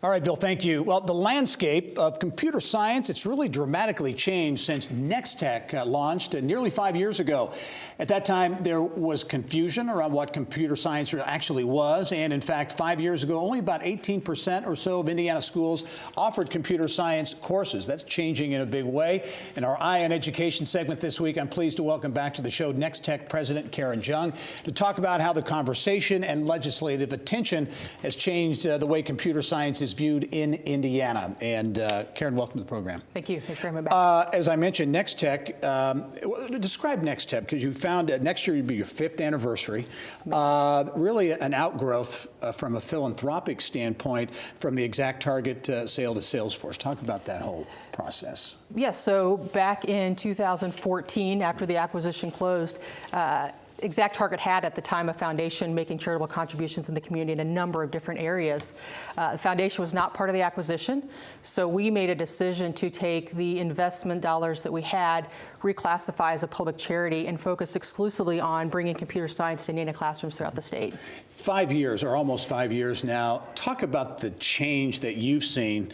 All right, Bill, thank you. Well, the landscape of computer science, it's really dramatically changed since Nextech launched nearly 5 years ago. At that time, there was confusion around what computer science actually was. And in fact, 5 years ago, only about 18% or so of Indiana schools offered computer science courses. That's changing in a big way. In our Eye on Education segment this week, I'm pleased to welcome back to the show Nextech President Karen Jung to talk about how the conversation and legislative attention has changed the way computer science is viewed in Indiana. And Karen, welcome to the program. Thank you. Thanks for having me back. As I mentioned, Nextech, describe Nextech, because you found next year would be your 5th anniversary. Really an outgrowth from a philanthropic standpoint from the ExactTarget sale to Salesforce. Talk about that whole process. Yes, so back in 2014, after the acquisition closed, ExactTarget had at the time a foundation making charitable contributions in the community in a number of different areas. The foundation was not part of the acquisition, so we made a decision to take the investment dollars that we had, reclassify as a public charity, and focus exclusively on bringing computer science to Indiana classrooms throughout the state. 5 years, or almost 5 years now. Talk about the change that you've seen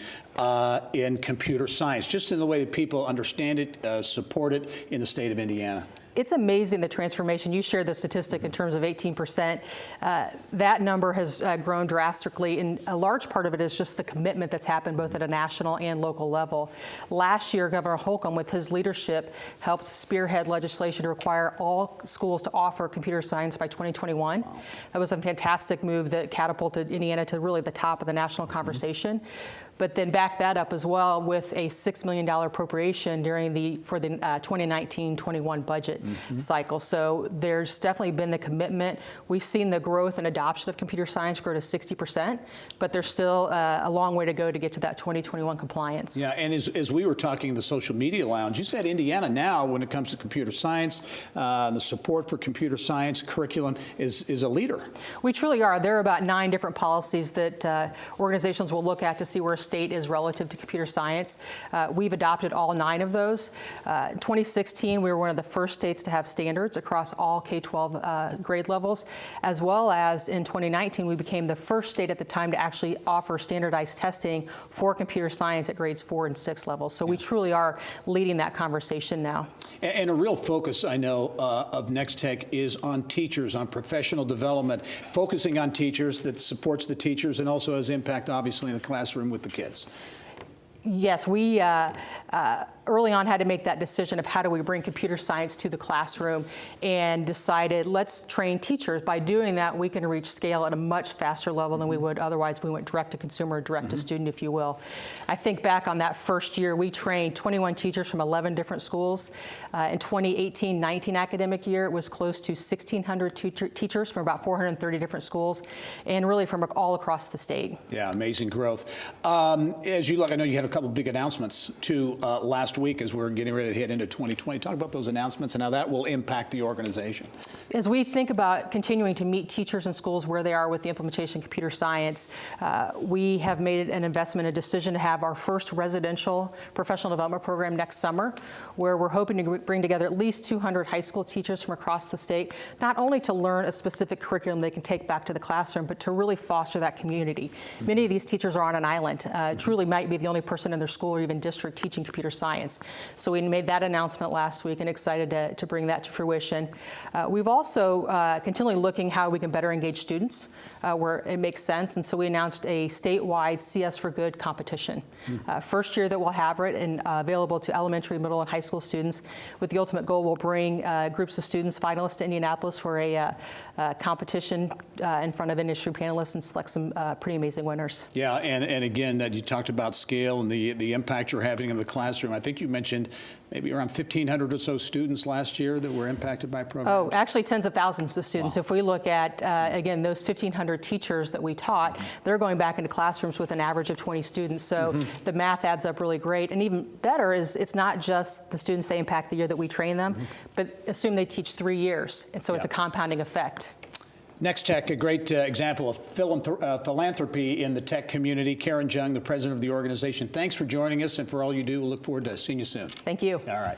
in computer science, just in the way that people understand it, support it in the state of Indiana. It's amazing the transformation. You shared the statistic in terms of 18%. That number has grown drastically, and a large part of it is just the commitment that's happened both at a national and local level. Last year, Governor Holcomb, with his leadership, helped spearhead legislation to require all schools to offer computer science by 2021. Wow. That was a fantastic move that catapulted Indiana to really the top of the national conversation. But then back that up as well with a $6 million appropriation for the 2019-21 budget cycle. So there's definitely been the commitment. We've seen the growth and adoption of computer science grow to 60%, but there's still a long way to go to get to that 2021 compliance. Yeah, and as we were talking in the social media lounge, you said Indiana now, when it comes to computer science, the support for computer science curriculum is a leader. We truly are. There are about 9 different policies that organizations will look at to see where a state is relative to computer science. We've adopted all 9 of those. In 2016, we were one of the first states to have standards across all K-12 grade levels, as well as in 2019, we became the first state at the time to actually offer standardized testing for computer science at grades 4 and 6 levels. So we truly are leading that conversation now. And a real focus, I know, of Nextech is on teachers, on professional development, focusing on teachers that supports the teachers and also has impact, obviously, in the classroom with the kids. Yes, we early on had to make that decision of how do we bring computer science to the classroom, and decided let's train teachers. By doing that, we can reach scale at a much faster level than we would otherwise if we went direct to consumer, direct to student, if you will. I think back on that first year, we trained 21 teachers from 11 different schools. In 2018-19 academic year, it was close to 1,600 teachers from about 430 different schools, and really from all across the state. Yeah, amazing growth. As you look, I know you had a couple of big announcements too last week as we're getting ready to head into 2020. Talk about those announcements and how that will impact the organization. As we think about continuing to meet teachers in schools where they are with the implementation of computer science, we have made an investment, a decision to have our first residential professional development program next summer, where we're hoping to bring together at least 200 high school teachers from across the state, not only to learn a specific curriculum they can take back to the classroom, but to really foster that community. Many of these teachers are on an island, truly might be the only person in their school or even district teaching computer science. So we made that announcement last week and excited to bring that to fruition. We've also continually looking how we can better engage students where it makes sense, and so we announced a statewide CS for Good competition. First year that we'll have it and available to elementary, middle, and high school students, with the ultimate goal we'll bring groups of students, finalists, to Indianapolis for a competition in front of industry panelists and select some pretty amazing winners. Yeah, and again, that you talked about scale and the impact you're having in the classroom. I think you mentioned maybe around 1,500 or so students last year that were impacted by programs. Oh, actually tens of thousands of students. Wow. If we look at, again, those 1,500 teachers that we taught, they're going back into classrooms with an average of 20 students. So the math adds up really great. And even better is it's not just the students they impact the year that we train them, but assume they teach 3 years. And so it's a compounding effect. Nextech, a great example of philanthropy in the tech community. Karen Jung, the president of the organization, thanks for joining us and for all you do. We'll look forward to seeing you soon. Thank you. All right.